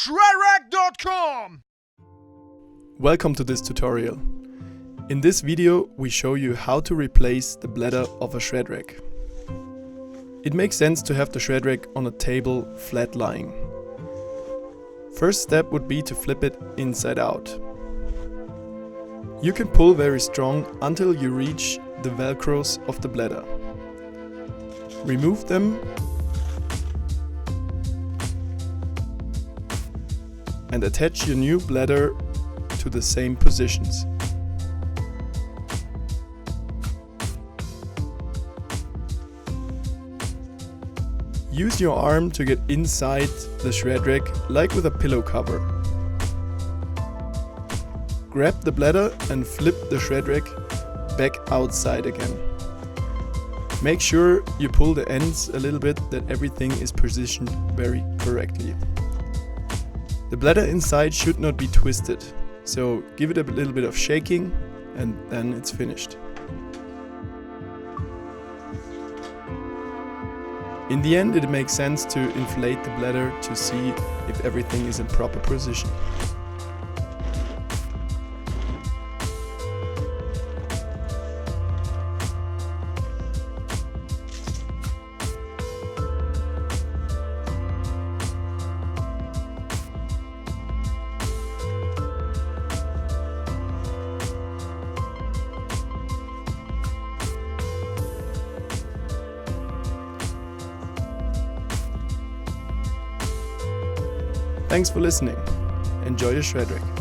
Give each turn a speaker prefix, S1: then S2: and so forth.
S1: ShredRack.com!
S2: Welcome to this tutorial. In this video we show you how to replace the bladder of a ShredRack. It makes sense to have the ShredRack on a table flat lying. First step would be to flip it inside out. You can pull very strong until you reach the velcros of the bladder. Remove them and attach your new bladder to the same positions. Use your arm to get inside the ShredRack like with a pillow cover. Grab the bladder and flip the ShredRack back outside again. Make sure you pull the ends a little bit, that everything is positioned very correctly. The bladder inside should not be twisted, so give it a little bit of shaking and then it's finished. In the end, it makes sense to inflate the bladder to see if everything is in proper position. Thanks for listening. Enjoy your ShredRack.